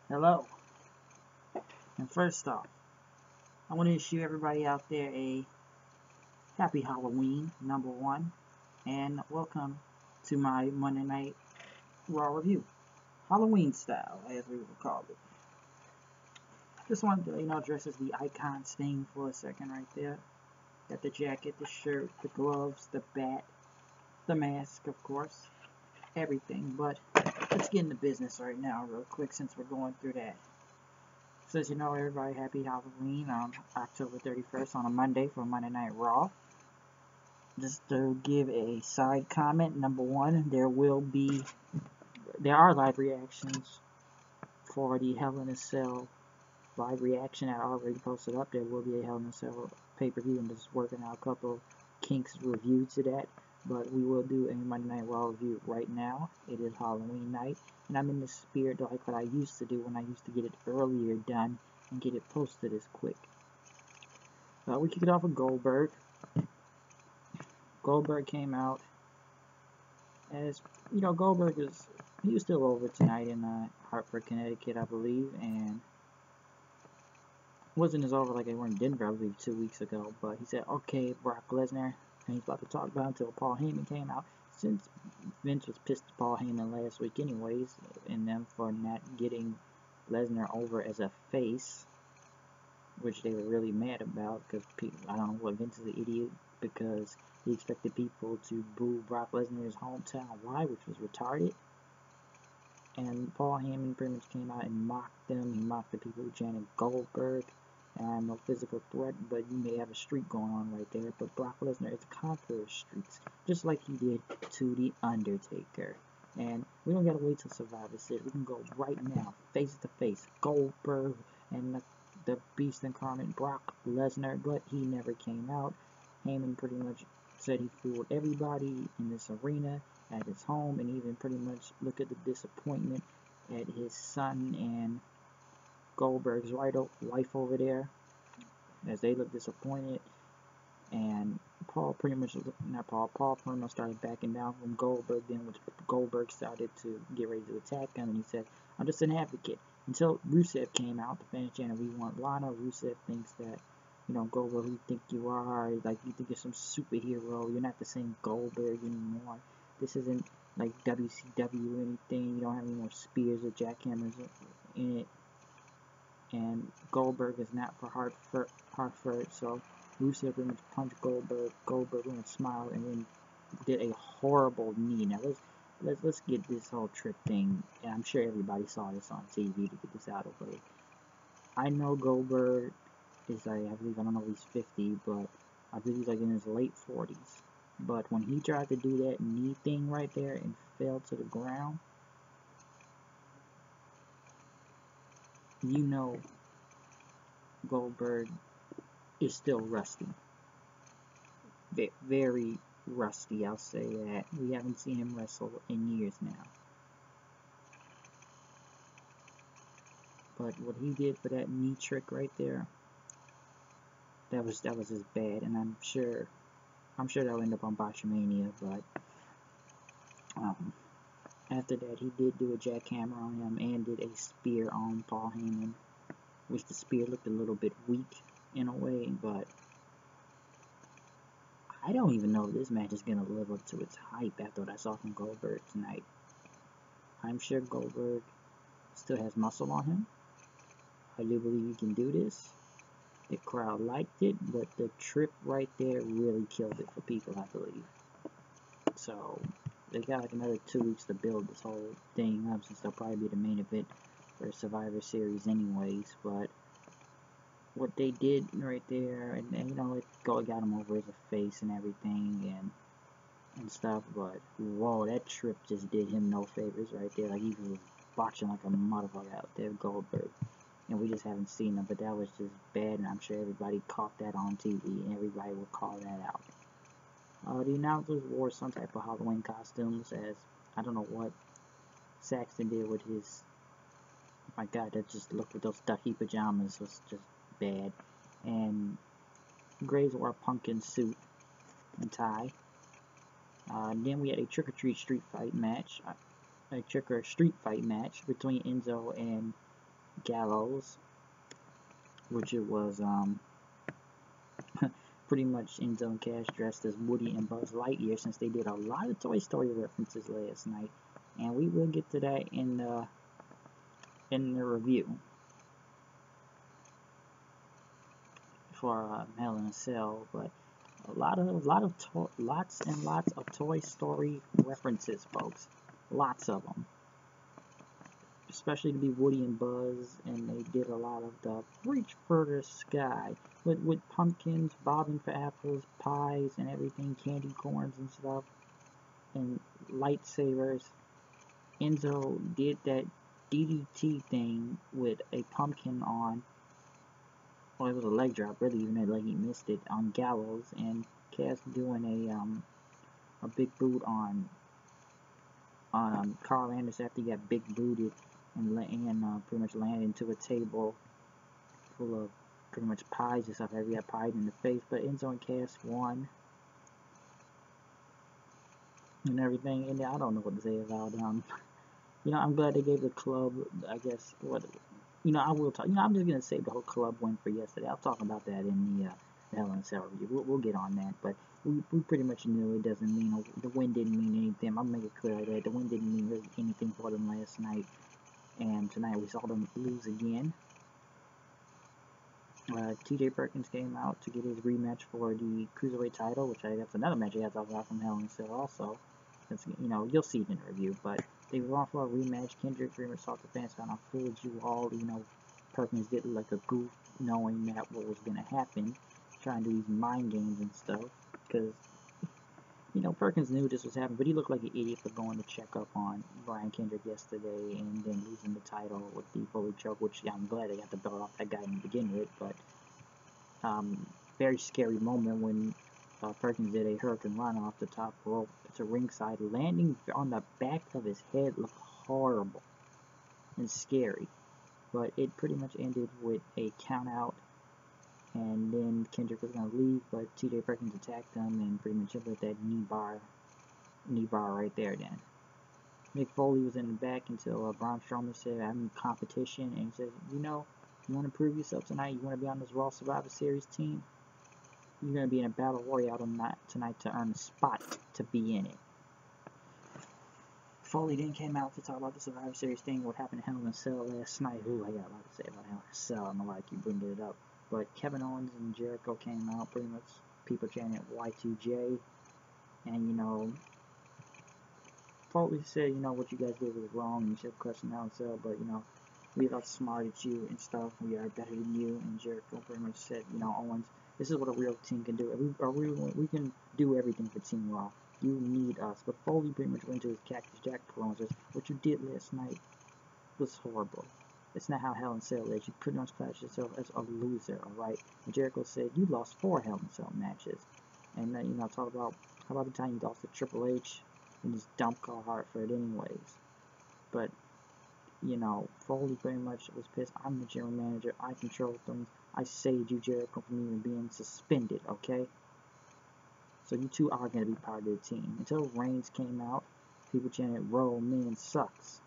Hello, and first off, I want to issue everybody out there a happy Halloween, number one, and welcome to my Monday Night Raw review, Halloween style, as we would call it. Just wanted to, address as the icons thing for a second right there. Got the jacket, the shirt, the gloves, the bat, the mask, of course, everything, but let's get into business right now real quick since we're going through that. So as you know, everybody, happy Halloween on October 31st on a Monday for Monday Night Raw. Just to give a side comment, number one, there are live reactions for the Hell in a Cell live reaction that I already posted up. There will be a Hell in a Cell pay-per-view. I'm just working out a couple kinks review to that. But we will do a Monday Night Raw review right now. It is Halloween night, and I'm in the spirit like what I used to do when I used to get it earlier done and get it posted as quick. We kick it off with Goldberg. Goldberg came out as, Goldberg he was still over tonight in Hartford, Connecticut, I believe, and wasn't as over like they were in Denver, I believe, 2 weeks ago. But he said, okay, Brock Lesnar. And he's about to talk about it until Paul Heyman came out. Since Vince was pissed at Paul Heyman last week anyways, and them for not getting Lesnar over as a face, which they were really mad about, because I don't know what, Vince is an idiot, because he expected people to boo Brock Lesnar in his hometown, why, which was retarded. And Paul Heyman pretty much came out and mocked them. He mocked the people who chanted Goldberg. And no physical threat, but you may have a streak going on right there. But Brock Lesnar is a conqueror of streaks, just like he did to The Undertaker. And we don't gotta wait till Survivor Series. We can go right now, face to face, Goldberg and the Beast Incarnate, Brock Lesnar. But he never came out. Heyman pretty much said he fooled everybody in this arena at his home, and even pretty much look at the disappointment at his son and Goldberg's wife over there, as they look disappointed. And Paul pretty much started backing down from Goldberg. Then when Goldberg started to get ready to attack him, and he said, I'm just an advocate. Until Rusev came out, the fans chanted, we want Lana. Rusev thinks that, Goldberg, who you think you are, like you think you're some superhero, you're not the same Goldberg anymore. This isn't like WCW or anything, you don't have any more spears or jackhammers in it. And Goldberg is not for Hartford, so Rusev pretty much punched Goldberg. Goldberg went and smiled and then did a horrible knee. Now let's get this whole trip thing, and I'm sure everybody saw this on TV to get this out of the way. I know Goldberg is I don't know if he's 50, but I believe he's like in his late 40s. But when he tried to do that knee thing right there and fell to the ground, Goldberg is still rusty. Very rusty, I'll say that. We haven't seen him wrestle in years now. But what he did for that knee trick right there, that was just bad, and I'm sure that'll end up on Botchamania, but after that, he did do a jackhammer on him and did a spear on Paul Heyman, which the spear looked a little bit weak in a way, but I don't even know if this match is going to live up to its hype after what I saw from Goldberg tonight. I'm sure Goldberg still has muscle on him. I do believe he can do this. The crowd liked it, but the trip right there really killed it for people, I believe. So they got like another 2 weeks to build this whole thing up, since they'll probably be the main event for Survivor Series anyways. But what they did right there, and it got him over as a face and everything and stuff, but whoa, that trip just did him no favors right there. Like, he was botching like a motherfucker out there, Goldberg, and we just haven't seen him. But that was just bad, and I'm sure everybody caught that on TV, and everybody will call that out. The announcers wore some type of Halloween costumes, as I don't know what Saxton did with his. My God, that just looked with those stuffy pajamas was just bad. And Graves wore a pumpkin suit and tie. Then we had a trick-or-treat street fight match. a trick street fight match between Enzo and Gallows, which it was pretty much Enzo and Cass dressed as Woody and Buzz Lightyear, since they did a lot of Toy Story references last night, and we will get to that in the review for Hell in a Cell. But lots and lots of Toy Story references, folks. Lots of them. Especially to be Woody and Buzz, and they did a lot of the reach for the sky with pumpkins, bobbing for apples, pies and everything, candy corns and stuff, and lightsabers. Enzo did that DDT thing with a pumpkin on. Well, it was a leg drop, really, even though like he missed it on Gallows, and Cass doing a big boot on Carl Anderson after he got big booted and pretty much landed into a table full of pretty much pies and stuff. He got pied in the face, but Enzo and Cass won and everything. And I don't know what to say about I'm glad they gave the club, I guess, what, I will talk, I'm just gonna say the whole club win for yesterday. I'll talk about that in the Hell in a Cell review. We'll get on that, but we pretty much knew it doesn't mean, the win didn't mean anything. I'll make it clear that the win didn't mean really anything for them last night, and tonight we saw them lose again. TJ Perkins came out to get his rematch for the Cruiserweight title, which that's another match he has off from Hell in a Cell also. Since, you'll see it in the review, but they were on for a rematch. Kendrick pretty much talked to fans, kind of fooled you all. Perkins did look like a goof, knowing that what was going to happen, trying to do these mind games and stuff, because, Perkins knew this was happening, but he looked like an idiot for going to check up on Brian Kendrick yesterday and then losing the title with the Foley choke, which I'm glad they got the belt off that guy to begin with, but very scary moment when Perkins did a hurricane run off the top rope to ringside, landing on the back of his head. Looked horrible and scary, but it pretty much ended with a count out, and then Kendrick was going to leave, but TJ Perkins attacked him and pretty much hit with that knee bar right there. Then Mick Foley was in the back until Braun Strowman said, "I'm in competition," and he said, you want to prove yourself tonight? You want to be on this Raw Survivor Series team? You're going to be in a Battle Royale tonight to earn a spot to be in it. Foley then came out to talk about the Survivor Series thing, what happened to Hell in a Cell last night. Ooh, I got a lot to say about Hell in a Cell. I don't know why I keep bringing it up. But Kevin Owens and Jericho came out, pretty much people chanting Y2J. And, Foley said, what you guys did was wrong, and you should question Hell in a Cell, but, we outsmarted you and stuff. We are better than you. And Jericho pretty much said, Owens, this is what a real team can do. We can do everything for Team Raw. You need us. But Foley pretty much went to his Cactus Jack promo and says, what you did last night was horrible. It's not how Hell in a Cell is. You pretty much class yourself as a loser, alright? And Jericho said, you lost 4 Hell in a Cell matches. And then, talk about, how about the time you lost to Triple H and just dumped Carl Hartford anyways. But, Foley pretty much was pissed. I'm the general manager. I control things. I saved you, Jericho, from even being suspended, okay? So you two are going to be part of the team. Until Reigns came out, people chanted, Roman sucks.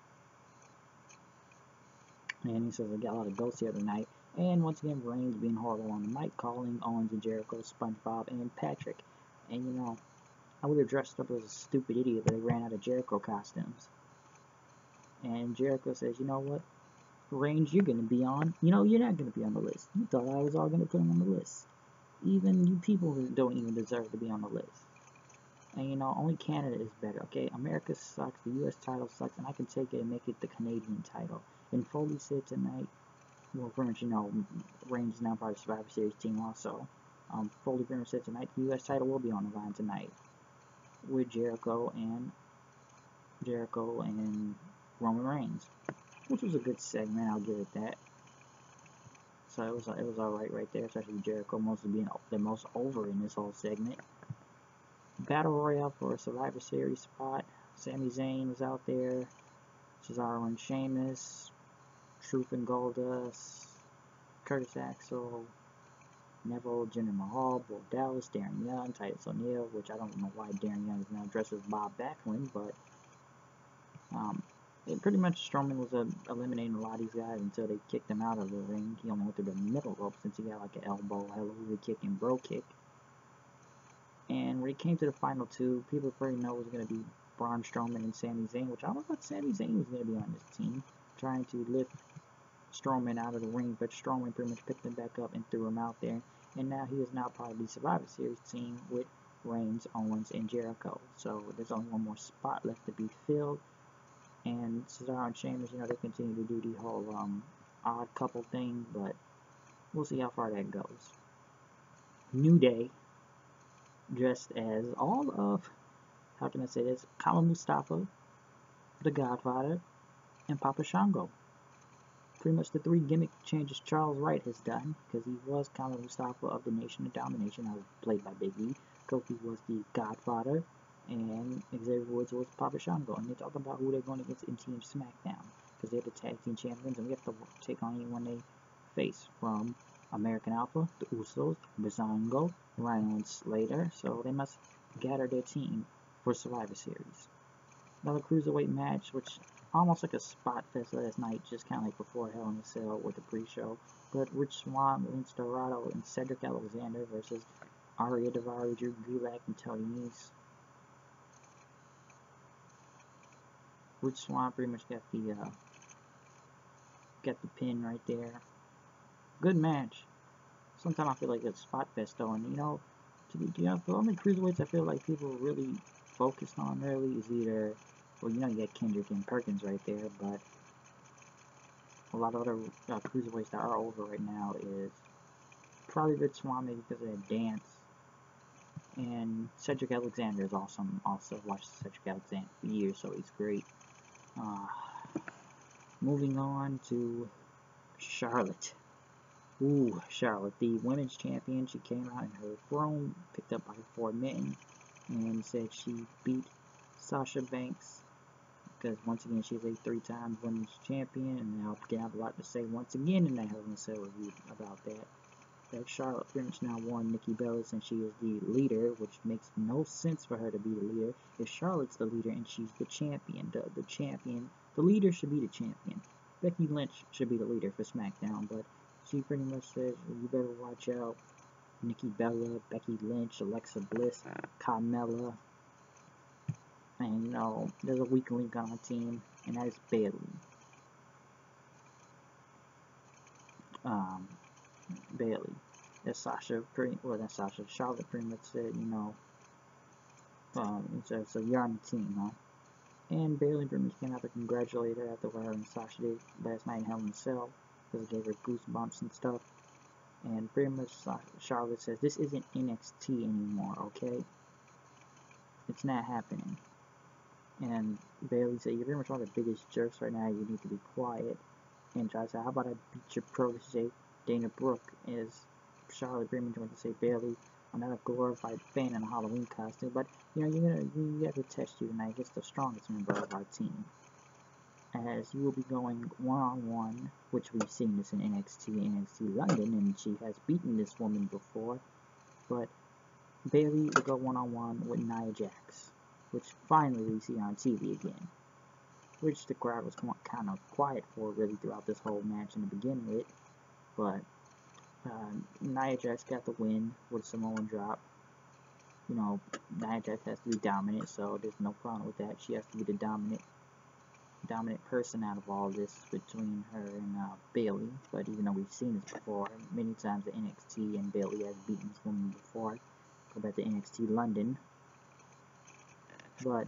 And he says, I got a lot of ghosts here tonight. And once again, Reigns being horrible on the mic, calling Owens and Jericho, SpongeBob, and Patrick. And, I would have dressed up as a stupid idiot, but they ran out of Jericho costumes. And Jericho says, you know what? Reigns, you're going to be on. You're not going to be on the list. You thought I was all going to put him on the list. Even you people don't even deserve to be on the list. And only Canada is better, okay? America sucks, the U.S. title sucks, and I can take it and make it the Canadian title. And Foley said tonight, well, pretty much, Reigns is now part of the Survivor Series team also. Foley pretty much said tonight, the U.S. title will be on the line tonight with Jericho and Roman Reigns, which was a good segment, I'll give it that. So it was alright right there, especially Jericho mostly being the most over in this whole segment. Battle Royale for a Survivor Series spot. Sami Zayn was out there, Cesaro and Sheamus, Truth and Goldust, Curtis Axel, Neville, Jinder Mahal, Bo Dallas, Darren Young, Titus O'Neil, which I don't know why Darren Young is now dressed as Bob Backlund, but pretty much Strowman was eliminating a lot of these guys until they kicked him out of the ring. He only went through the middle rope since he got like an elbow, hallelujah kick, and bro kick. And when it came to the final two, people pretty know it was going to be Braun Strowman and Sami Zayn, which I don't know if Sami Zayn was going to be on this team, trying to lift Strowman out of the ring, but Strowman pretty much picked him back up and threw him out there. And now he is now part of the Survivor Series team with Reigns, Owens, and Jericho. So there's only one more spot left to be filled. And Cesaro and Sheamus, they continue to do the whole odd couple thing, but we'll see how far that goes. New Day, dressed as all of, how can I say this, Kama Mustafa, the Godfather, and Papa Shango. Pretty much the three gimmick changes Charles Wright has done, because he was Kama Mustafa of the Nation of Domination, played by Big E. Kofi was the Godfather, and Xavier Woods was Papa Shango. And they talk about who they're going against in Team SmackDown, because they're the tag team champions, and we have to take on anyone they face, from American Alpha, the Usos, Breezango, Rhino, and Slater. So they must gather their team for Survivor Series. Another cruiserweight match, which almost like a spot fest last night, just kind of like before Hell in a Cell with the pre-show. But Rich Swann, Lince Dorado, and Cedric Alexander versus Arya Daivari, Drew Gulak, and Tony Nese. Rich Swann pretty much got the pin right there. Good match. Sometimes I feel like it's spot fest though, and the only cruiserweights I feel like people really focused on really is either, well, you got Kendrick and Perkins right there, but a lot of other cruiserweights that are over right now is probably Rich Swann, maybe because of that dance, and Cedric Alexander is awesome. Also watched Cedric Alexander for years, so he's great. Moving on to Charlotte. Ooh, Charlotte, the women's champion. She came out in her throne, picked up by her 4 men, and said she beat Sasha Banks, because once again she's a 3-time women's champion, and I'll have a lot to say once again in that Hell in a Cell review about that. That Charlotte pretty much now won Nikki Bella, since she is the leader, which makes no sense for her to be the leader. If Charlotte's the leader and she's the champion, the leader should be the champion. Becky Lynch should be the leader for SmackDown, but she pretty much says, you better watch out. Nikki Bella, Becky Lynch, Alexa Bliss, Carmella, and there's a weak link on our team, and that is Bayley. Bayley. Charlotte pretty much said, so you're on the team, huh? And Bayley pretty much came out to congratulate her after what her and Sasha did last night in Hell in a Cell, because it gave her goosebumps and stuff. And pretty much Charlotte says, this isn't NXT anymore, okay? It's not happening. And Bayley said, you're pretty much one of the biggest jerks right now, you need to be quiet. And Josh said, how about I beat your protege, Dana Brooke? Is Charlotte pretty much went to say, Bayley, I'm not a glorified fan in a Halloween costume, but you have to test you tonight against the strongest member of our team, as you will be going one-on-one, which we've seen this in NXT London, and she has beaten this woman before. But Bayley will go one-on-one with Nia Jax, which finally we see on TV again, which the crowd was kind of quiet for really throughout this whole match in the beginning with. But Nia Jax got the win with a Samoan drop. Nia Jax has to be dominant, so there's no problem with that. She has to be the dominant person out of all this between her and Bayley. But even though we've seen this before many times at NXT, and Bayley has beaten this woman before, go back to NXT London. But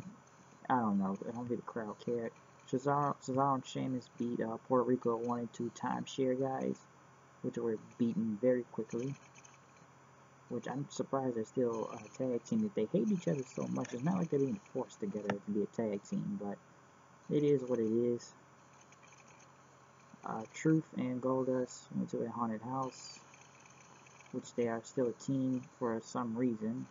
I don't know, I don't think the crowd cared. Cesaro and Sheamus beat Puerto Rico 1 and 2 timeshare guys, which were beaten very quickly. Which I'm surprised they're still a tag team. If they hate each other so much, it's not like they're being forced together to be a tag team, but it is what it is. Truth and Goldust went to a haunted house, which they are still a team for some reason.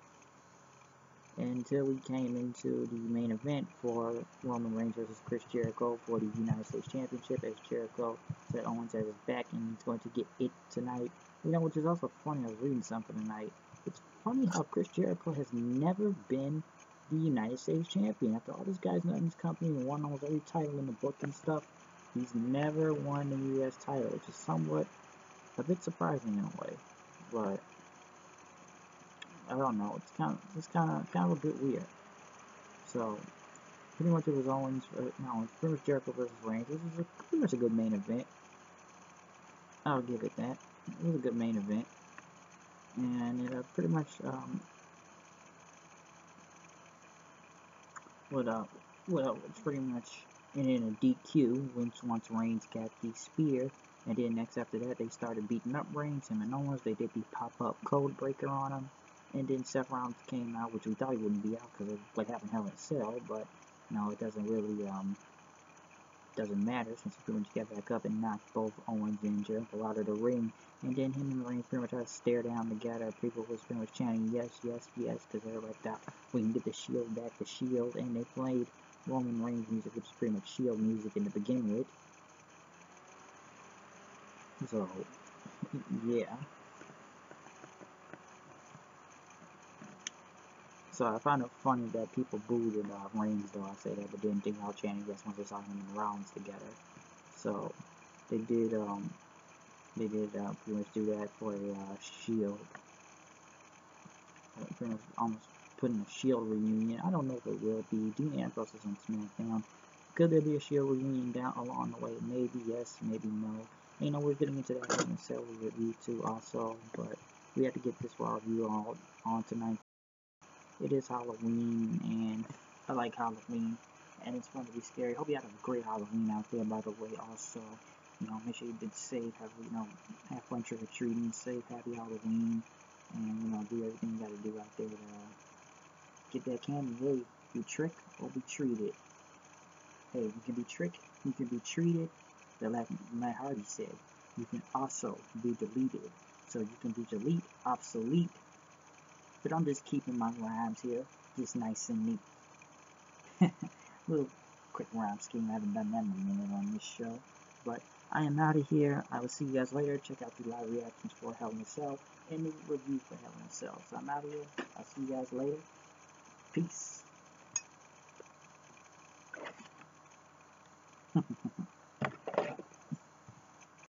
Until we came into the main event for Roman Reigns versus Chris Jericho for the United States Championship, as Jericho said Owens has his back and he's going to get it tonight. Which is also funny. I was reading something tonight. It's funny how Chris Jericho has never been the United States champion. After all this guy's been in this company and won almost every title in the book and stuff, he's never won the U.S. title, which is somewhat a bit surprising in a way. But I don't know. It's kind of a bit weird. So pretty much it was Owens. No, it's pretty much Jericho versus Reigns. This is pretty much a good main event. I'll give it that. It was a good main event, and it pretty much it's pretty much in a DQ once Reigns got the spear, and then next after that they started beating up Reigns, him and Owens. They did the pop-up code breaker on him, and then Seth Rollins came out, which we thought he wouldn't be out because of what happened in Hell in a Cell, but no, it doesn't really doesn't matter since he pretty much got back up and knocked both Owens and Jericho out of the ring. And then him and Reigns pretty much had to stare down together. People was pretty much chanting yes, yes, yes, because everybody thought we can get the Shield back, the Shield. And they played Roman Reigns music, which is pretty much Shield music in the begin with. So, yeah. So I found it funny that people booed Reigns, though I say that, but didn't think I'll chanting yes once they saw him and Rollins together. So they did pretty much do that for a Shield. Pretty much almost putting a Shield reunion. I don't know if it will be. Dean Ambrose is on SmackDown. Could there be a Shield reunion down along the way? Maybe yes, maybe no. And, you know, we're getting into that Hell in a Cell review too also, but we have to get this Raw review on tonight. It is Halloween, and I like Halloween, and it's fun to be scary. Hope you had a great Halloween out there, by the way. Also, you know, make sure you've been safe. Have fun trick or treating, safe, happy Halloween, and you know, do everything you got to do out there to get that candy. Hey, be tricked or be treated. Hey, you can be tricked, you can be treated. But like Matt Hardy said, you can also be deleted. So you can be delete, obsolete. But I'm just keeping my rhymes here, just nice and neat. Little quick rhyme scheme. I haven't done that in a minute on this show. But I am out of here. I will see you guys later. Check out the live reactions for Hell in a Cell and the review for Hell in a Cell. So I'm out of here. I'll see you guys later. Peace.